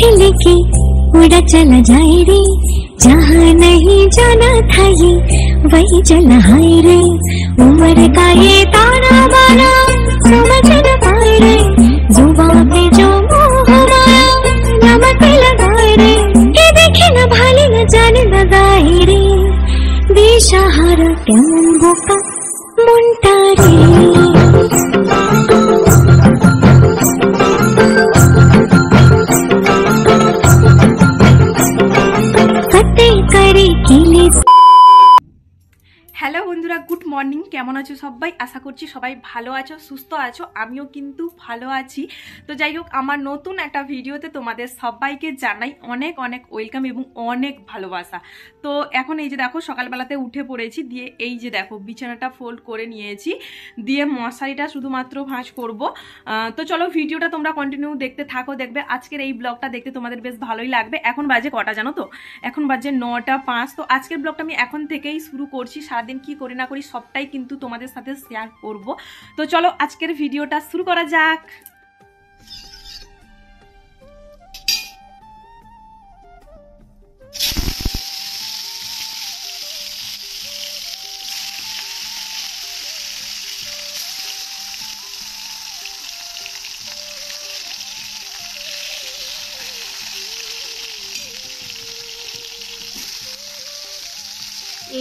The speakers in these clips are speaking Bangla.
साथ लेके उड़ा चला जाए रे, जहाँ नहीं जाना था ये वही चला हाय रे। उम्र का ये ताना बाना समझ न पाए रे, जुबान पे जो मोह माया नमक लगाए रे। ये देखे न भाले न जाने लगाए रे, दिशाहारा केमन बोका मुंटा रे। হ্যালো বন্ধুরা, গুড মর্নিং। কেমন আছো সবাই? আশা করছি সবাই ভালো আছো, সুস্থ আছো। আমিও কিন্তু ভালো আছি। তো যাই হোক, আমার নতুন একটা ভিডিওতে তোমাদের সবাইকে জানাই অনেক অনেক ওয়েলকাম এবং অনেক ভালোবাসা। তো এখন এই যে দেখো সকালবেলাতে উঠে পড়েছি, দিয়ে এই যে দেখো বিছানাটা ফোল্ড করে নিয়েছি, দিয়ে মশারিটা শুধুমাত্র ভাঁজ করব। তো চলো ভিডিওটা তোমরা কন্টিনিউ দেখতে থাকো, দেখবে আজকের এই ব্লগটা দেখতে তোমাদের বেশ ভালোই লাগবে। এখন বাজে কটা জানো তো? এখন বাজে 9টা 5। তো আজকের ব্লগটা আমি এখন থেকেই শুরু করছি। সারাদিন কি করি না করি সবটাই কিন্তু তোমাদের সাথে শেয়ার করব। তো চলো আজকের ভিডিওটা শুরু করা যাক।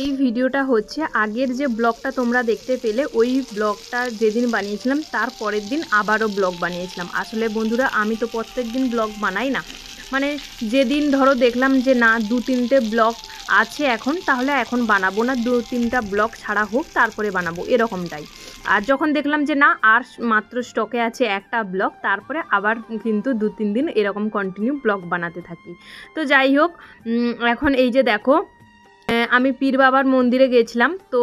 এই ভিডিওটা হচ্ছে আগের যে ব্লগটা তোমরা দেখতে পেলে, ওই ব্লগটা যেদিন বানিয়েছিলাম তার পরের দিন আবারও ব্লগ বানিয়েছিলাম। আসলে বন্ধুরা, আমি তো প্রত্যেক দিন ব্লগ বানাই না, মানে যেদিন ধরো দেখলাম যে না 2-3টে ব্লগ আছে এখন, তাহলে এখন বানাবো না, 2-3টা ব্লগ ছাড়া হোক তারপরে বানাবো, এরকমটাই। আর যখন দেখলাম যে না আর মাত্র স্টকে আছে একটা ব্লগ, তারপরে আবার কিন্তু 2-3 দিন এরকম কন্টিনিউ ব্লগ বানাতে থাকি। তো যাই হোক, এখন এই যে দেখো আমি পীর বাবার মন্দিরে গেছিলাম। তো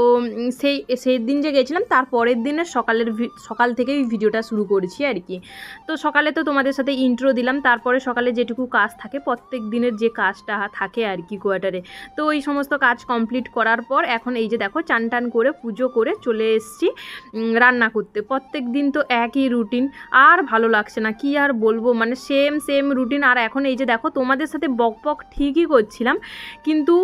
সেই দিন যে গেছিলাম তার পরের দিনে সকাল থেকেই ভিডিওটা শুরু করেছি আর কি। তো সকালে তো তোমাদের সাথে ইন্ট্রো দিলাম, তারপরে সকালে যেটুকু কাজ থাকে প্রত্যেক দিনের যে কাজটা থাকে আর কি কোয়ার্টারে, তো ওই সমস্ত কাজ কমপ্লিট করার পর এখন এই যে দেখো চান টান করে পুজো করে চলে এসেছি রান্না করতে। প্রত্যেক দিন তো একই রুটিন, আর ভালো লাগছে না, কি আর বলবো, মানে সেম রুটিন। আর এখন এই যে দেখো তোমাদের সাথে বক ঠিকই করছিলাম, কিন্তু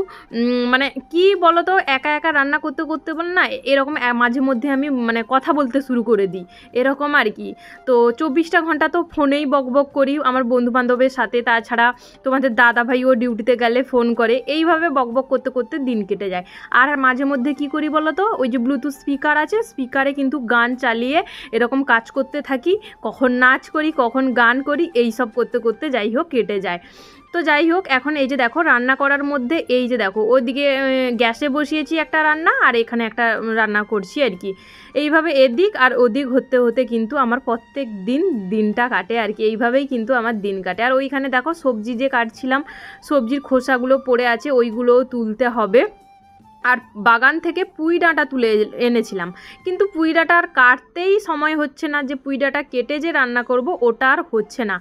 মানে কি বলতো, একা একা রান্না করতে করতে বল না এরকম মাঝে মধ্যে আমি মানে কথা বলতে শুরু করে দিই, এরকম আর কি। তো 24টা ঘন্টা তো ফোনেই বক করি আমার বন্ধু বান্ধবের সাথে, তাছাড়া তোমাদের দাদা ভাই ও ডিউটিতে গেলে ফোন করে, এইভাবে বক করতে করতে দিন কেটে যায়। আর মাঝে মধ্যে কি করি বলো তো, ওই যে ব্লুটুথ স্পিকার আছে, স্পিকারে কিন্তু গান চালিয়ে এরকম কাজ করতে থাকি, কখন নাচ করি কখন গান করি, এই সব করতে করতে যাই হোক কেটে যায়। তো যাই হোক, এখন এই যে দেখো রান্না করার মধ্যে এই যে দেখো ওইদিকে গ্যাসে বসিয়েছি একটা রান্না, আর এখানে একটা রান্না করছি আর কি। এইভাবে এদিক আর ওদিক হতে হতে কিন্তু আমার প্রত্যেক দিনটা কাটে আর কি। এইভাবেই কিন্তু আমার দিন কাটে। আর ওইখানে দেখো সবজি যে কাটছিলাম, সবজির খোসাগুলো পড়ে আছে, ওইগুলোও তুলতে হবে। আর বাগান থেকে পুঁই ডাঁটা তুলে এনেছিলাম, কিন্তু পুঁই ডাঁটা আর কাটতেই সময় হচ্ছে না, যে পুঁই ডাঁটা কেটে যে রান্না করব ওটা আর হচ্ছে না।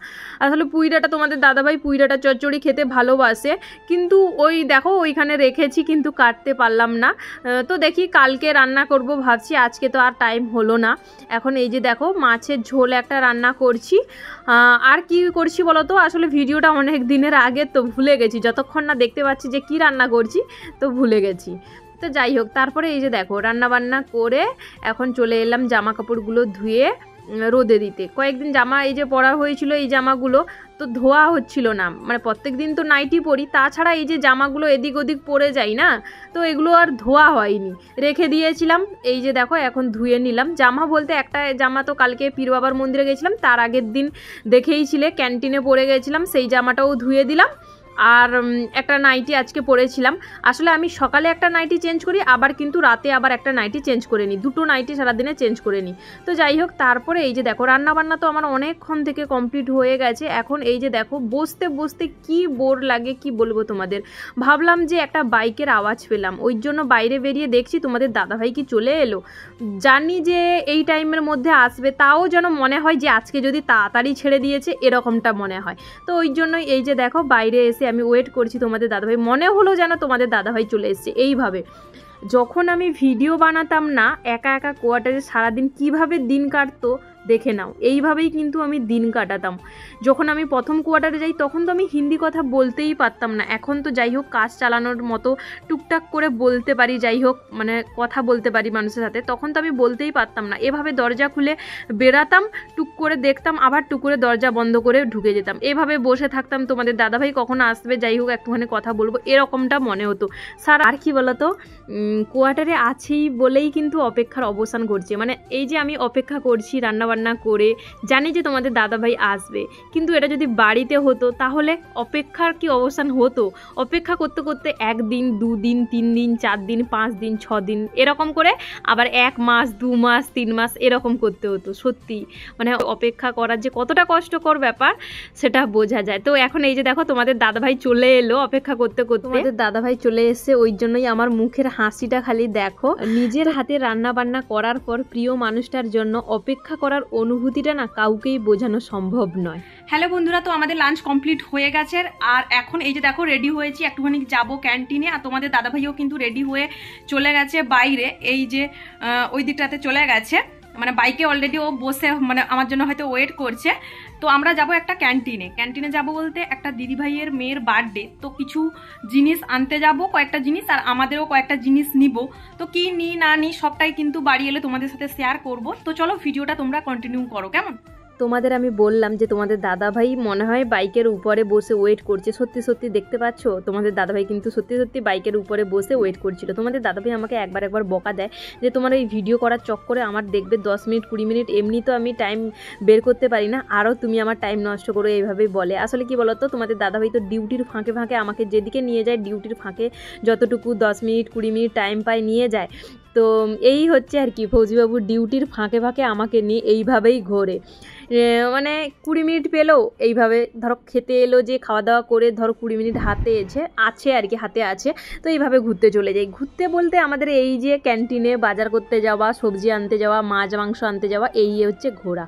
আসলে পুঁই ডাঁটা তোমাদের দাদাভাই পুঁই ডাঁটা চচ্চড়ি খেতে ভালোবাসে, কিন্তু ওই দেখো ওইখানে রেখেছি কিন্তু কাটতে পারলাম না। তো দেখি কালকে রান্না করব ভাবছি, আজকে তো আর টাইম হলো না। এখন এই যে দেখো মাছের ঝোল একটা রান্না করছি। আর কি করছি বলো তো, আসলে ভিডিওটা অনেক দিনের আগে, তো ভুলে গেছি, যতক্ষণ না দেখতে পাচ্ছি যে কি রান্না করছি তো ভুলে গেছি। তো যাই হোক, তারপরে এই যে দেখো রান্না বান্না করে এখন চলে এলাম জামা কাপড়গুলো ধুয়ে রোদে দিতে। কয়েকদিন জামা এই যে পরা হয়েছিল, এই জামাগুলো তো ধোয়া হচ্ছিল না, মানে প্রত্যেক দিন তো নাইটি পরি, তাছাড়া এই যে জামাগুলো এদিক ওদিক পরে যাই না, তো এগুলো আর ধোয়া হয়নি, রেখে দিয়েছিলাম। এই যে দেখো এখন ধুয়ে নিলাম। জামা বলতে একটা জামা তো কালকে পীর বাবার মন্দিরে গেছিলাম, তার আগের দিন দেখেইছিলে ক্যান্টিনে পরে গেছিলাম, সেই জামাটাও ধুয়ে দিলাম। আর একটা নাইটি আজকে পরেছিলাম। আসলে আমি সকালে একটা নাইটি চেঞ্জ করি, আবার কিন্তু রাতে আবার একটা নাইটি চেঞ্জ করে নিই, দুটো নাইটি সারাদিনে চেঞ্জ করে নিই। তো যাই হোক, তারপরে এই যে দেখো রান্নাবান্না তো আমার অনেকক্ষণ থেকে কমপ্লিট হয়ে গেছে। এখন এই যে দেখো বসতে বসতে কি বোর লাগে কি বলবো তোমাদের। ভাবলাম যে একটা বাইকের আওয়াজ পেলাম, ওই জন্য বাইরে বেরিয়ে দেখছি তোমাদের দাদাভাই কি চলে এলো। জানি যে এই টাইমের মধ্যে আসবে, তাও যেন মনে হয় যে আজকে যদি তাড়াতাড়ি ছেড়ে দিয়েছে, এরকমটা মনে হয়। তো ওই জন্যই এই যে দেখো বাইরে এসে আমি ওয়েট করছি তোমাদের দাদাভাই, মনে হলো যেন তোমাদের দাদাভাই চলে এসেছে। এইভাবে যখন আমি ভিডিও বানাতাম না একা একা কোয়ার্টারে সারাদিন কিভাবে দিন কাটতো দেখে নাও। এইভাবেই কিন্তু আমি দিন কাটাতাম। যখন আমি প্রথম কোয়ার্টারে যাই তখন তো আমি হিন্দি কথা বলতেই পারতাম না। এখন তো যাই হোক কাজ চালানোর মতো টুকটাক করে বলতে পারি, যাই হোক মানে কথা বলতে পারি মানুষের সাথে। তখন তো আমি বলতেই পারতাম না। এভাবে দরজা খুলে বেরাতাম, টুক করে দেখতাম, আবার টুক করে দরজা বন্ধ করে ঢুকে যেতাম। এভাবে বসে থাকতাম, তোমাদের দাদাভাই কখন আসবে, যাই হোক একটুখানি কথা বলবো, এরকমটা মনে হতো। স্যার আর কি বলতো, কোয়ার্টারে আছি বলেই কিন্তু অপেক্ষার অবসান ঘটছে। মানে এই যে আমি অপেক্ষা করছি রান্নাবান্না করে, জানি যে তোমাদের দাদাভাই আসবে, কিন্তু এটা যদি বাড়িতে হতো তাহলে অপেক্ষার কি অবসান হতো? অপেক্ষা করতে করতে 1 দিন 2 দিন 3 দিন 4 দিন 5 দিন 6 দিন এরকম করে আবার 1 মাস 2 মাস 3 মাস এরকম করতে হতো। সত্যি মানে অপেক্ষা করার যে কতটা কষ্টকর ব্যাপার সেটা বোঝা যায়। তো এখন এই যে দেখো তোমাদের দাদাভাই চলে এলো অপেক্ষা করতে করতে। তোমাদের দাদাভাই চলে এসছে, ওই জন্যই আমার মুখের হাসিটা খালি দেখো। নিজের হাতে রান্না বান্না করার পর প্রিয় মানুষটার জন্য অপেক্ষা করার অনুভূতিটা না কাউকেই বোঝানো সম্ভব নয়। হ্যালো বন্ধুরা, তো আমাদের লাঞ্চ কমপ্লিট হয়ে গেছে। আর এখন এই যে দেখো রেডি হয়েছি, একটুখানি যাবো ক্যান্টিনে। আর তোমাদের দাদাভাইও কিন্তু রেডি হয়ে চলে গেছে বাইরে, এই যে ওই দিকটাতে চলে গেছে, মানে বাইকে অলরেডি ও বসে মানে আমার জন্য হয়তো ওয়েট করছে। তো আমরা যাব একটা ক্যান্টিনে যাব বলতে একটা দিদিভাইয়ের মেয়ের বার্থডে, তো কিছু জিনিস আনতে যাব, কয়েকটা জিনিস, আর আমাদেরও কয়েকটা জিনিস নিব। তো কি নিই না নিই সবটাই কিন্তু বাড়ি এলে তোমাদের সাথে শেয়ার করব। তো চলো ভিডিওটা তোমরা কন্টিনিউ করো, কেমন? তোমাদের আমি বললাম যে তোমাদের দাদাভাই মনে হয় বাইকের উপরে বসে ওয়েট করছে। সত্যি সত্যি দেখতে পাচ্ছ তোমাদের দাদাভাই কিন্তু সত্যি সত্যি বাইকের উপরে বসে ওয়েট করছিল। তোমাদের দাদাভাই আমাকে একবার বকা দেয় যে তোমার এই ভিডিও করার চক্করে আমার দেখবে 10 মিনিট 20 মিনিট এমনি তো আমি টাইম বের করতে পারি না, আরও তুমি আমার টাইম নষ্ট করো, এইভাবেই বলে। আসলে কি বলতো, তোমাদের দাদাভাই তো ডিউটির ফাঁকে ফাঁকে আমাকে যেদিকে নিয়ে যায়, ডিউটির ফাঁকে যতটুকু 10 মিনিট 20 মিনিট টাইম পায় নিয়ে যায়। তো এই হচ্ছে আর কি, ফৌজিবাবু ডিউটির ফাঁকে ফাঁকে আমাকে নিয়ে এইভাবেই ঘোরে। মানে 20 মিনিট পেলেও এইভাবে ধরো খেতে এলো, যে খাওয়া দাওয়া করে ধরো 20 মিনিট হাতে আছে আর কি, হাতে আছে, তো এইভাবে ঘুরতে চলে যাই। ঘুরতে বলতে আমাদের এই যে ক্যান্টিনে বাজার করতে যাওয়া, সবজি আনতে যাওয়া, মাছ মাংস আনতে যাওয়া, এই হচ্ছে ঘোরা।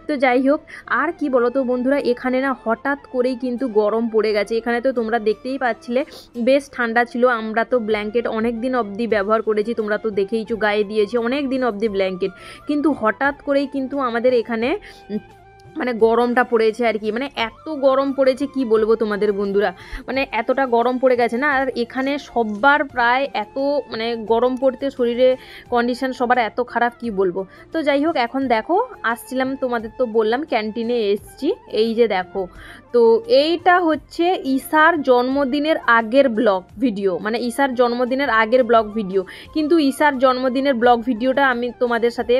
তো যাই হোক, আর কি বলো তো বন্ধুরা, এখানে না হঠাৎ করেই কিন্তু গরম পড়ে গেছে। এখানে তো তোমরা দেখতেই পাচ্ছিলে বেশ ঠান্ডা ছিল। আমরা তো ব্ল্যাঙ্কেট অনেক দিন অবধি ব্যবহার করেছি, তোমরা তো দেখেইছো, গায়ে দিয়েছি অনেক দিন অবধি ব্ল্যাঙ্কেট, কিন্তু হঠাৎ করেই কিন্তু আমাদের এখানে মানে গরমটা পড়েছে আর কি। মানে এত গরম পড়েছে কি বলবো তোমাদের বন্ধুরা, মানে এতটা গরম পড়ে গেছে না। আর এখানে সবার প্রায় এত মানে গরম পড়তে শরীরে কন্ডিশন সবার এত খারাপ কি বলবো। তো যাই হোক, এখন দেখো আসছিলাম, তোমাদের তো বললাম ক্যান্টিনে এসছি, এই যে দেখো। তো এইটা হচ্ছে ঈশার জন্মদিনের আগের ব্লগ ভিডিও, মানে ঈশার জন্মদিনের আগের ব্লগ ভিডিও। কিন্তু ঈশার জন্মদিনের ব্লগ ভিডিওটা আমি তোমাদের সাথে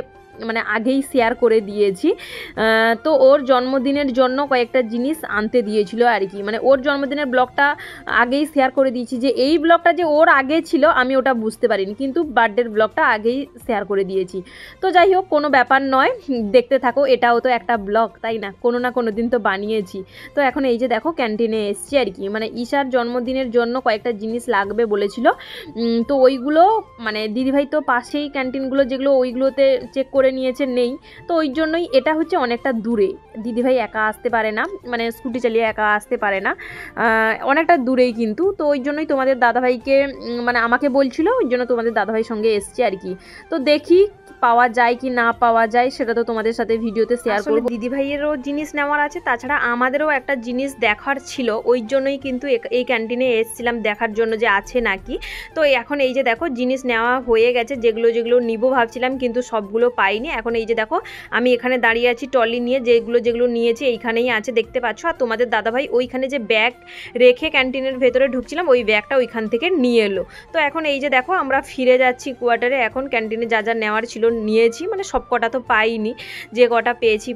মানে আগেই শেয়ার করে দিয়েছি। তো ওর জন্মদিনের জন্য কয়েকটা জিনিস আনতে দিয়েছিল আর কি, মানে ওর জন্মদিনের ব্লগটা আগেই শেয়ার করে দিয়েছি। যে এই ব্লগটা যে ওর আগে ছিল আমি ওটা বুঝতে পারিনি, কিন্তু বার্থডের ব্লগটা আগেই শেয়ার করে দিয়েছি। তো যাই হোক, কোনো ব্যাপার নয়, দেখতে থাকো, এটাও তো একটা ব্লগ তাই না, কোনো না কোনো দিন তো বানিয়েছি। তো এখন এই যে দেখো ক্যান্টিনে এসছি আর কি, মানে ঈশার জন্মদিনের জন্য কয়েকটা জিনিস লাগবে বলেছিল। তো ওইগুলো মানে দিদিভাই তো পাশেই ক্যান্টিনগুলো যেগুলো ওইগুলোতে চেক করে নিয়েছে নেই, তো ওই জন্যই এটা হচ্ছে অনেকটা দূরে, দিদিভাই একা আসতে পারে না, মানে স্কুটি চালিয়ে একা আসতে পারে না, অনেকটা দূরেই কিন্তু। তো ওই জন্যই তোমাদের দাদাভাইকে মানে আমাকে বলছিল, ওই জন্য তোমাদের দাদাভাইয়ের সঙ্গে এসছি আর কি। তো দেখি পাওয়া যায় কি না পাওয়া যায় সেটা তো তোমাদের সাথে ভিডিওতে শেয়ার করব। দিদিভাইয়েরও জিনিস নেওয়ার আছে, তাছাড়া আমাদেরও একটা জিনিস দেখার ছিল, ওই জন্যই কিন্তু এই ক্যান্টিনে এসেছিলাম দেখার জন্য যে আছে নাকি। তো এখন এই যে দেখো জিনিস নেওয়া হয়ে গেছে, যেগুলো যেগুলো নিব ভাবছিলাম কিন্তু সবগুলো পাইনি। এখন এই যে দেখো আমি এখানে দাঁড়িয়ে আছি ট্রলি নিয়ে, যেগুলো নিয়েছি এইখানেই আছে দেখতে পাচ্ছ। আর তোমাদের দাদাভাই ওইখানে যে ব্যাগ রেখে ক্যান্টিনের ভেতরে ঢুকছিলাম, ওই ব্যাগটা ওইখান থেকে নিয়ে এলো। তো এখন এই যে দেখো আমরা ফিরে যাচ্ছি কোয়ার্টারে। এখন ক্যান্টিনে যা যা নেওয়ার ছিল নিয়েছি, মানে সব কটা তো পাইনি, যে কটা পেয়েছি।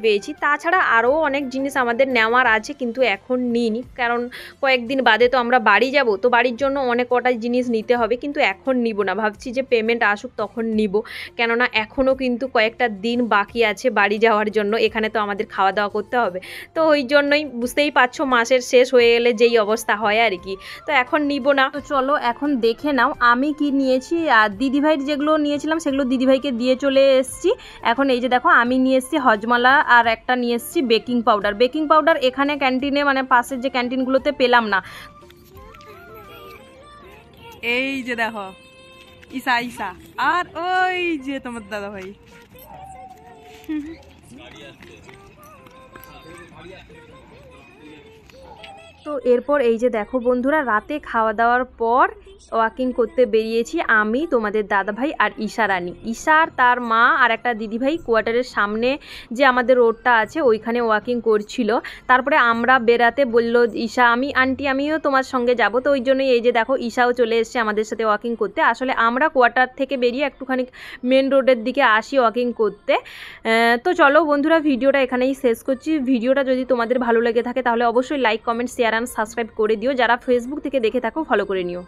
তাছাড়া আরও অনেক জিনিস আমাদের নেওয়ার আছে, কিন্তু এখন নিইনি, কারণ কয়েকদিন বাদে তো আমরা বাড়ি যাব, তো বাড়ির জন্য অনেক কটা জিনিস নিতে হবে, কিন্তু এখন নিব না, ভাবছি যে পেমেন্ট আসুক তখন নিব, কেননা এখনও কিন্তু কয়েকটা দিন বাকি আছে বাড়ি যাওয়ার জন্য। এখানে তো আমাদের খাওয়া দাওয়া করতে হবে, তো ওই জন্যই বুঝতেই পারছো মাসের শেষ হয়ে গেলে যেই অবস্থা হয় আর কি। তো এখন নিব না। তো চলো এখন দেখে নাও আমি কি নিয়েছি। আর দিদিভাইয়ের যেগুলো নিয়েছিলাম সেগুলো দিদিভাইকে দিয়ে চলে এসেছি। এখন এই যে দেখো আমি নিয়ে এসেছি হজমালা, আর একটা নিয়ে এসেছি বেকিং পাউডার। এখানে ক্যান্টিনে মানে পাশের যে ক্যান্টিনগুলোতে পেলাম না। এই যে দেখো ঈশা আর ওই যে তোমার দাদা ভাই তো এরপর এই যে দেখো বন্ধুরা, রাতে খাওয়া দাওয়ার পর ওয়াকিং করতে বেরিয়েছি আমি, তোমাদের দাদাভাই আর ঈশা রানী। ঈশার তার মা আর একটা দিদিভাই কোয়ার্টারের সামনে যে আমাদের রোডটা আছে ওইখানে ওয়াকিং করছিল। তারপরে আমরা বেরাতে বলল ঈশা, আন্টি আমিও তোমার সঙ্গে যাব। তো ওই জন্যই এই যে দেখো ঈশাও চলে এসছে আমাদের সাথে ওয়াকিং করতে। আসলে আমরা কোয়ার্টার থেকে বেরিয়ে একটুখানি মেন রোডের দিকে আসি ওয়াকিং করতে। তো চলো বন্ধুরা, ভিডিওটা এখানেই শেষ করছি। ভিডিওটা যদি তোমাদের ভালো লেগে থাকে তাহলে অবশ্যই like, comment, share and subscribe করে দিও। যারা ফেসবুক থেকে দেখে থাকো ফলো করে নিও।